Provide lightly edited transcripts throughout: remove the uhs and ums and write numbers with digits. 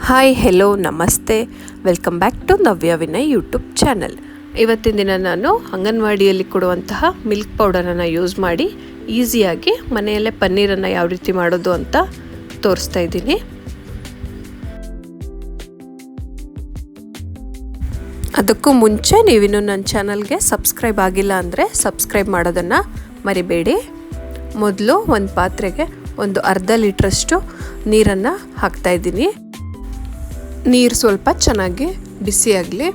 Hi hello ನಮಸ್ತೆ welcome back to Navya Vinay YouTube channel. ಇವತ್ತಿನ ದಿನ ನಾನು ಅಂಗನವಾಡಿಯಲ್ಲಿ ಕೊಡುವಂತಹ ಮಿಲ್ಕ್ ಪೌಡರನ್ನು ಯೂಸ್ ಮಾಡಿ ಈಸಿಯಾಗಿ ಮನೆಯಲ್ಲೇ ಪನ್ನೀರನ್ನು ಯಾವ ರೀತಿ ಮಾಡೋದು ಅಂತ ತೋರಿಸ್ತಾ ಇದ್ದೀನಿ. ಅದಕ್ಕೂ ಮುಂಚೆ ನೀವಿನ್ನೂ ನನ್ನ ಚಾನಲ್ಗೆ ಸಬ್ಸ್ಕ್ರೈಬ್ ಆಗಿಲ್ಲ ಅಂದರೆ ಸಬ್ಸ್ಕ್ರೈಬ್ ಮಾಡೋದನ್ನು ಮರಿಬೇಡಿ. ಮೊದಲು ಒಂದು ಪಾತ್ರೆಗೆ ಒಂದು ಅರ್ಧ ಲೀಟ್ರಷ್ಟು ನೀರನ್ನು ಹಾಕ್ತಾಯಿದ್ದೀನಿ. ನೀರು ಸ್ವಲ್ಪ ಚೆನ್ನಾಗಿ ಬಿಸಿಯಾಗಲಿ.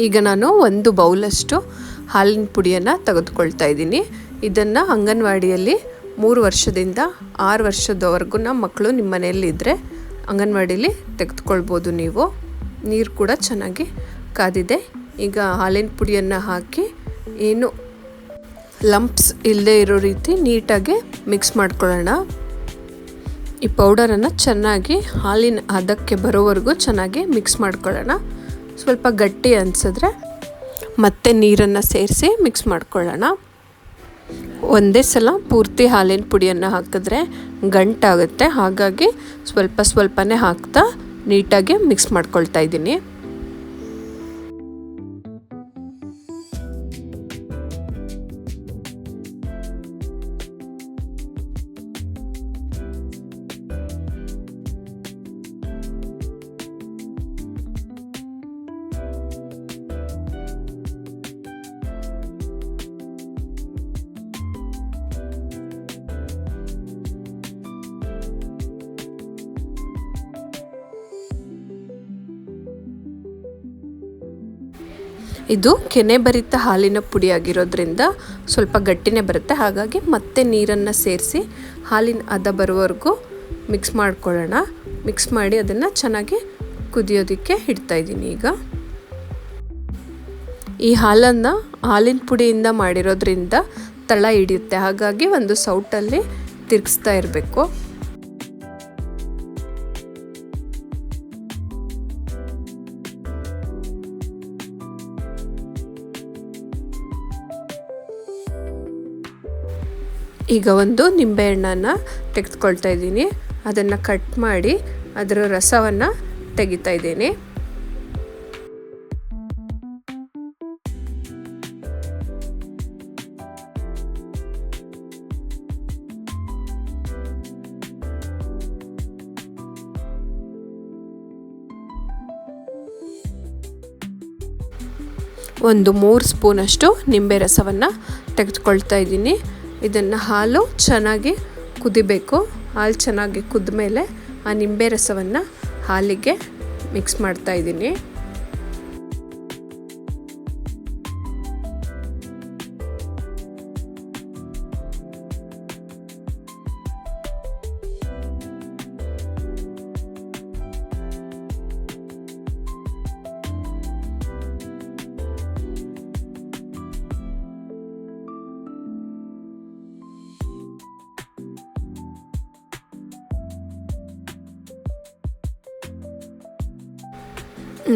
ಈಗ ನಾನು ಒಂದು ಬೌಲಷ್ಟು ಹಾಲಿನ ಪುಡಿಯನ್ನು ತೆಗೆದುಕೊಳ್ತಾ ಇದ್ದೀನಿ. ಇದನ್ನು ಅಂಗನವಾಡಿಯಲ್ಲಿ 3 ವರ್ಷದಿಂದ 6 ವರ್ಷದವರೆಗೂ ಮಕ್ಕಳು ನಿಮ್ಮ ಮನೆಯಲ್ಲಿದ್ದರೆ ಅಂಗನವಾಡಿಯಲ್ಲಿ ತೆಗೆದುಕೊಳ್ಬೋದು ನೀವು. ನೀರು ಕೂಡ ಚೆನ್ನಾಗಿ ಕಾದಿದೆ. ಈಗ ಹಾಲಿನ ಪುಡಿಯನ್ನು ಹಾಕಿ ಏನು ಲಂಪ್ಸ್ ಇಲ್ಲದೆ ಇರೋ ರೀತಿ ನೀಟಾಗಿ ಮಿಕ್ಸ್ ಮಾಡ್ಕೊಳ್ಳೋಣ. ಈ ಪೌಡರನ್ನು ಚೆನ್ನಾಗಿ ಹಾಲಿನ ಹದಕ್ಕೆ ಬರೋವರೆಗೂ ಚೆನ್ನಾಗಿ ಮಿಕ್ಸ್ ಮಾಡ್ಕೊಳ್ಳೋಣ. ಸ್ವಲ್ಪ ಗಟ್ಟಿ ಅನಿಸಿದ್ರೆ ಮತ್ತೆ ನೀರನ್ನು ಸೇರಿಸಿ ಮಿಕ್ಸ್ ಮಾಡ್ಕೊಳ್ಳೋಣ. ಒಂದೇ ಸಲ ಪೂರ್ತಿ ಹಾಲಿನ ಪುಡಿಯನ್ನು ಹಾಕಿದ್ರೆ ಗಂಟಾಗುತ್ತೆ. ಹಾಗಾಗಿ ಸ್ವಲ್ಪನೇ ಹಾಕ್ತಾ ನೀಟಾಗಿ ಮಿಕ್ಸ್ ಮಾಡ್ಕೊಳ್ತಾ ಇದ್ದೀನಿ. ಇದು ಕೆನೆಭರಿತ ಹಾಲಿನ ಪುಡಿ ಆಗಿರೋದ್ರಿಂದ ಸ್ವಲ್ಪ ಗಟ್ಟಿನೇ ಬರುತ್ತೆ. ಹಾಗಾಗಿ ಮತ್ತೆ ನೀರನ್ನು ಸೇರಿಸಿ ಹಾಲಿನ ಹದ ಬರುವವರೆಗೂ ಮಿಕ್ಸ್ ಮಾಡ್ಕೊಳ್ಳೋಣ. ಮಿಕ್ಸ್ ಮಾಡಿ ಅದನ್ನು ಚೆನ್ನಾಗಿ ಕುದಿಯೋದಕ್ಕೆ ಇಡ್ತಾ ಇದ್ದೀನಿ. ಈಗ ಈ ಹಾಲನ್ನು ಹಾಲಿನ ಪುಡಿಯಿಂದ ಮಾಡಿರೋದ್ರಿಂದ ತಳ ಹಿಡಿಯುತ್ತೆ. ಹಾಗಾಗಿ ಒಂದು ಸೌಟಲ್ಲಿ ತಿರುಗಿಸ್ತಾ ಇರಬೇಕು. ಈಗ ಒಂದು ನಿಂಬೆಹಣ್ಣನ್ನು ತೆಗೆದುಕೊಳ್ತಾ ಇದ್ದೀನಿ. ಅದನ್ನು ಕಟ್ ಮಾಡಿ ಅದರ ರಸವನ್ನು ತೆಗಿತಾ ಇದ್ದೀನಿ. ಒಂದು 3 ಸ್ಪೂನಷ್ಟು ನಿಂಬೆ ರಸವನ್ನು ತೆಗೆದುಕೊಳ್ತಾ ಇದ್ದೀನಿ. ಇದನ್ನು ಹಾಲು ಚೆನ್ನಾಗಿ ಕುದಿಬೇಕು. ಹಾಲು ಚೆನ್ನಾಗಿ ಕುದ್ದ ಮೇಲೆ ಆ ನಿಂಬೆ ರಸವನ್ನು ಹಾಲಿಗೆ ಮಿಕ್ಸ್ ಮಾಡ್ತಾ ಇದ್ದೀನಿ.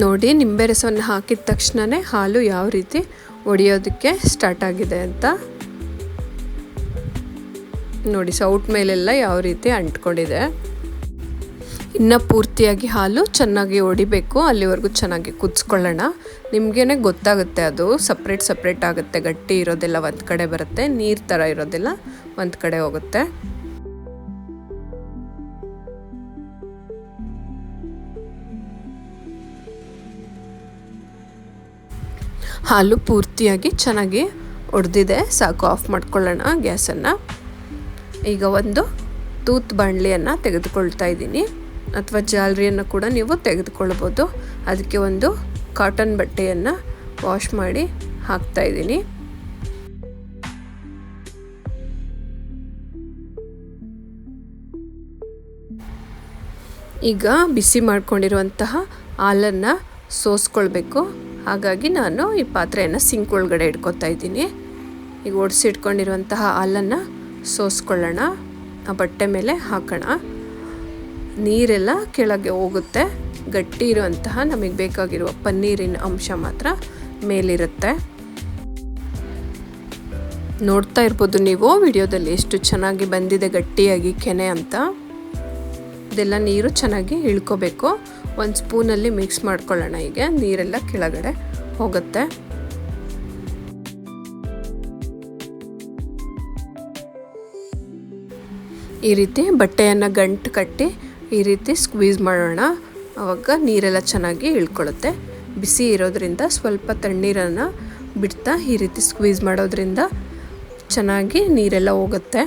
ನೋಡಿ, ನಿಂಬೆ ರಸವನ್ನು ಹಾಕಿದ ತಕ್ಷಣವೇ ಹಾಲು ಯಾವ ರೀತಿ ಒಡೆಯೋದಕ್ಕೆ ಸ್ಟಾರ್ಟ್ ಆಗಿದೆ ಅಂತ ನೋಡಿ. ಸೌಟ್ ಮೇಲೆಲ್ಲ ಯಾವ ರೀತಿ ಅಂಟ್ಕೊಂಡಿದೆ. ಇನ್ನು ಪೂರ್ತಿಯಾಗಿ ಹಾಲು ಚೆನ್ನಾಗಿ ಒಡಿಬೇಕು. ಅಲ್ಲಿವರೆಗೂ ಚೆನ್ನಾಗಿ ಕುದಿಸ್ಕೊಳ್ಳೋಣ. ನಿಮಗೇನೆ ಗೊತ್ತಾಗುತ್ತೆ, ಅದು ಸಪ್ರೇಟ್ ಆಗುತ್ತೆ. ಗಟ್ಟಿ ಇರೋದೆಲ್ಲ ಒಂದು ಕಡೆ ಬರುತ್ತೆ, ನೀರು ಥರ ಇರೋದೆಲ್ಲ ಒಂದು ಕಡೆ ಹೋಗುತ್ತೆ. ಹಾಲು ಪೂರ್ತಿಯಾಗಿ ಚೆನ್ನಾಗಿ ಒಡೆದಿದೆ. ಸಾಕು, ಆಫ್ ಮಾಡ್ಕೊಳ್ಳೋಣ ಗ್ಯಾಸನ್ನು. ಈಗ ಒಂದು ತೂತ್ ಬಾಣಲಿಯನ್ನು ತೆಗೆದುಕೊಳ್ತಾ ಇದ್ದೀನಿ, ಅಥವಾ ಜಾಲರಿಯನ್ನು ಕೂಡ ನೀವು ತೆಗೆದುಕೊಳ್ಬೋದು. ಅದಕ್ಕೆ ಒಂದು ಕಾಟನ್ ಬಟ್ಟೆಯನ್ನು ವಾಶ್ ಮಾಡಿ ಹಾಕ್ತಾ ಇದ್ದೀನಿ. ಈಗ ಬಿಸಿ ಮಾಡ್ಕೊಂಡಿರುವಂತಹ ಹಾಲನ್ನು ಸೋಸ್ಕೊಳ್ಬೇಕು. ಹಾಗಾಗಿ ನಾನು ಈ ಪಾತ್ರೆಯನ್ನು ಸಿಂಕ್ ಒಳಗಡೆ ಇಟ್ಕೊತಾ ಇದ್ದೀನಿ. ಈಗ ಒಡಿಸಿಟ್ಕೊಂಡಿರುವಂತಹ ಹಾಲನ್ನು ಸೋಸ್ಕೊಳ್ಳೋಣ. ಆ ಬಟ್ಟೆ ಮೇಲೆ ಹಾಕೋಣ. ನೀರೆಲ್ಲ ಕೆಳಗೆ ಹೋಗುತ್ತೆ. ಗಟ್ಟಿ ಇರುವಂತಹ ನಮಗೆ ಬೇಕಾಗಿರುವ ಪನ್ನೀರಿನ ಅಂಶ ಮಾತ್ರ ಮೇಲಿರುತ್ತೆ. ನೋಡ್ತಾ ಇರ್ಬೋದು ನೀವು ವಿಡಿಯೋದಲ್ಲಿ ಎಷ್ಟು ಚೆನ್ನಾಗಿ ಬಂದಿದೆ ಗಟ್ಟಿಯಾಗಿ ಕೆನೆ ಅಂತ. ಇದೆಲ್ಲ ನೀರು ಚೆನ್ನಾಗಿ ಇಳ್ಕೋಬೇಕು. ಒಂದು ಸ್ಪೂನಲ್ಲಿ ಮಿಕ್ಸ್ ಮಾಡ್ಕೊಳ್ಳೋಣ. ಹೀಗೆ ನೀರೆಲ್ಲ ಕೆಳಗಡೆ ಹೋಗುತ್ತೆ. ಈ ರೀತಿ ಬಟ್ಟೆಯನ್ನು ಗಂಟು ಕಟ್ಟಿ ಈ ರೀತಿ ಸ್ಕ್ವೀಸ್ ಮಾಡೋಣ. ಆವಾಗ ನೀರೆಲ್ಲ ಚೆನ್ನಾಗಿ ಇಳ್ಕೊಳ್ಳುತ್ತೆ. ಬಿಸಿ ಇರೋದ್ರಿಂದ ಸ್ವಲ್ಪ ತಣ್ಣೀರನ್ನು ಬಿಡ್ತಾ ಈ ರೀತಿ ಸ್ಕ್ವೀಸ್ ಮಾಡೋದ್ರಿಂದ ಚೆನ್ನಾಗಿ ನೀರೆಲ್ಲ ಹೋಗುತ್ತೆ.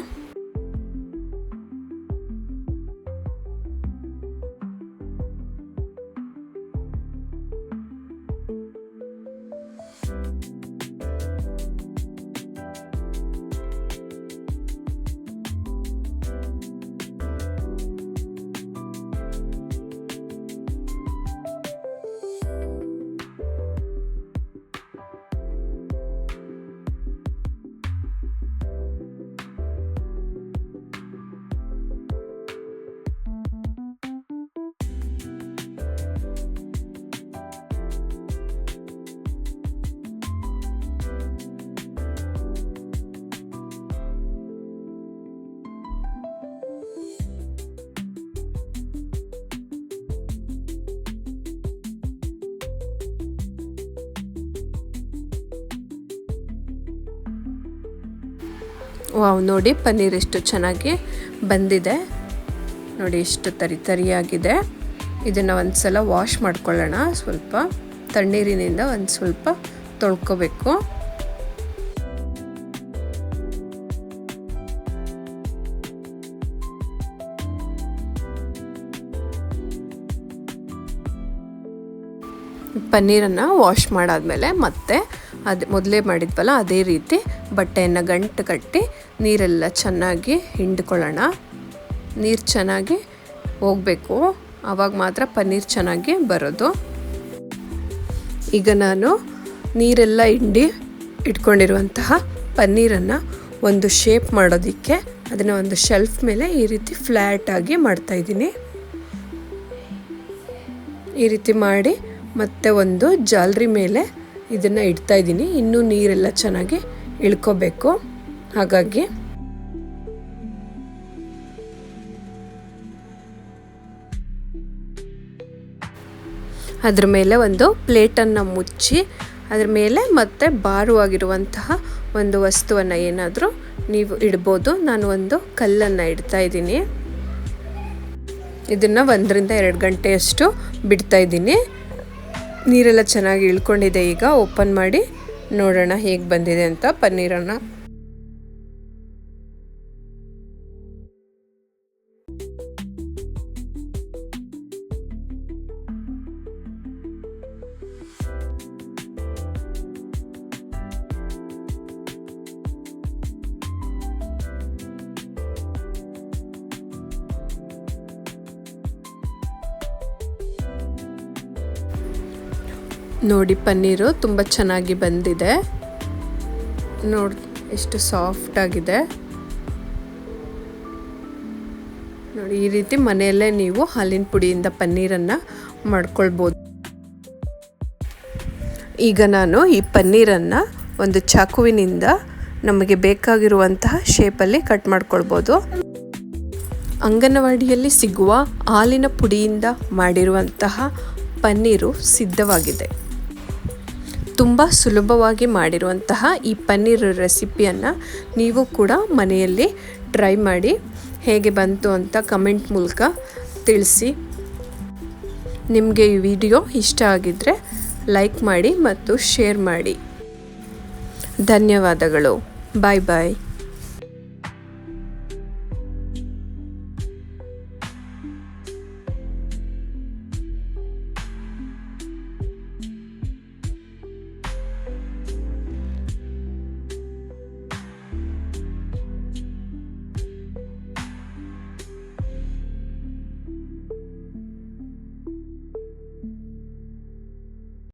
ವಾವ್, ನೋಡಿ ಪನ್ನೀರ್ ಎಷ್ಟು ಚೆನ್ನಾಗಿ ಬಂದಿದೆ. ನೋಡಿ ಎಷ್ಟು ತರಿಯಾಗಿದೆ. ಇದನ್ನು ಒಂದು ಸಲ ವಾಶ್ ಮಾಡ್ಕೊಳ್ಳೋಣ. ಸ್ವಲ್ಪ ತಣ್ಣೀರಿನಿಂದ ಒಂದು ಸ್ವಲ್ಪ ತೊಳ್ಕೊಬೇಕು. ಪನ್ನೀರನ್ನು ವಾಶ್ ಮಾಡಾದ್ಮೇಲೆ ಮತ್ತೆ ಮೊದಲೇ ಮಾಡಿದ್ವಲ್ಲ ಅದೇ ರೀತಿ ಬಟ್ಟೆಯನ್ನು ಗಂಟು ಕಟ್ಟಿ ನೀರೆಲ್ಲ ಚೆನ್ನಾಗಿ ಹಿಂಡ್ಕೊಳ್ಳೋಣ. ನೀರು ಚೆನ್ನಾಗಿ ಹೋಗಬೇಕು, ಆವಾಗ ಮಾತ್ರ ಪನ್ನೀರ್ ಚೆನ್ನಾಗಿ ಬರೋದು. ಈಗ ನಾನು ನೀರೆಲ್ಲ ಹಿಂಡಿ ಇಟ್ಕೊಂಡಿರುವಂತಹ ಪನ್ನೀರನ್ನು ಒಂದು ಶೇಪ್ ಮಾಡೋದಕ್ಕೆ ಅದನ್ನು ಒಂದು ಶೆಲ್ಫ್ ಮೇಲೆ ಈ ರೀತಿ ಫ್ಲ್ಯಾಟಾಗಿ ಮಾಡ್ತಾಯಿದ್ದೀನಿ. ಈ ರೀತಿ ಮಾಡಿ ಮತ್ತೆ ಒಂದು ಜಾಲರಿ ಮೇಲೆ ಇದನ್ನು ಇಡ್ತಾ ಇದ್ದೀನಿ. ಇನ್ನೂ ನೀರೆಲ್ಲ ಚೆನ್ನಾಗಿ ಇಳ್ಕೋಬೇಕು. ಹಾಗಾಗಿ ಅದ್ರ ಮೇಲೆ ಒಂದು ಪ್ಲೇಟನ್ನು ಮುಚ್ಚಿ ಅದ್ರ ಮೇಲೆ ಮತ್ತೆ ಭಾರವಾಗಿರುವಂತಹ ಒಂದು ವಸ್ತುವನ್ನು ಏನಾದರೂ ನೀವು ಇಡ್ಬೋದು. ನಾನು ಒಂದು ಕಲ್ಲನ್ನು ಇಡ್ತಾ ಇದ್ದೀನಿ. ಇದನ್ನು 1 ರಿಂದ 2 ಗಂಟೆಯಷ್ಟು ಬಿಡ್ತಾ ಇದ್ದೀನಿ. ನೀರೆಲ್ಲ ಚೆನ್ನಾಗಿ ಇಳ್ಕೊಂಡಿದೆ. ಈಗ ಓಪನ್ ಮಾಡಿ ನೋಡೋಣ ಹೇಗೆ ಬಂದಿದೆ ಅಂತ ಪನ್ನೀರನ್ನು. ನೋಡಿ ಪನ್ನೀರು ತುಂಬ ಚೆನ್ನಾಗಿ ಬಂದಿದೆ. ನೋಡಿ ಎಷ್ಟು ಸಾಫ್ಟ್ ಆಗಿದೆ. ನೋಡಿ ಈ ರೀತಿ ಮನೆಯಲ್ಲೇ ನೀವು ಹಾಲಿನ ಪುಡಿಯಿಂದ ಪನ್ನೀರನ್ನು ಮಾಡ್ಕೊಳ್ಬೋದು. ಈಗ ನಾನು ಈ ಪನ್ನೀರನ್ನು ಒಂದು ಚಾಕುವಿನಿಂದ ನಮಗೆ ಬೇಕಾಗಿರುವಂತಹ ಶೇಪಲ್ಲಿ ಕಟ್ ಮಾಡ್ಕೊಳ್ಬೋದು. ಅಂಗನವಾಡಿಯಲ್ಲಿ ಸಿಗುವ ಹಾಲಿನ ಪುಡಿಯಿಂದ ಮಾಡಿರುವಂತಹ ಪನ್ನೀರು ಸಿದ್ಧವಾಗಿದೆ. ತುಂಬ ಸುಲಭವಾಗಿ ಮಾಡಿರುವಂತಹ ಈ ಪನ್ನೀರ್ ರೆಸಿಪಿಯನ್ನು ನೀವು ಕೂಡ ಮನೆಯಲ್ಲಿ ಟ್ರೈ ಮಾಡಿ ಹೇಗೆ ಬಂತು ಅಂತ ಕಮೆಂಟ್ ಮೂಲಕ ತಿಳಿಸಿ. ನಿಮಗೆ ಈ ವಿಡಿಯೋ ಇಷ್ಟ ಆಗಿದ್ದರೆ ಲೈಕ್ ಮಾಡಿ ಮತ್ತು ಶೇರ್ ಮಾಡಿ. ಧನ್ಯವಾದಗಳು. ಬಾಯ್ ಬಾಯ್.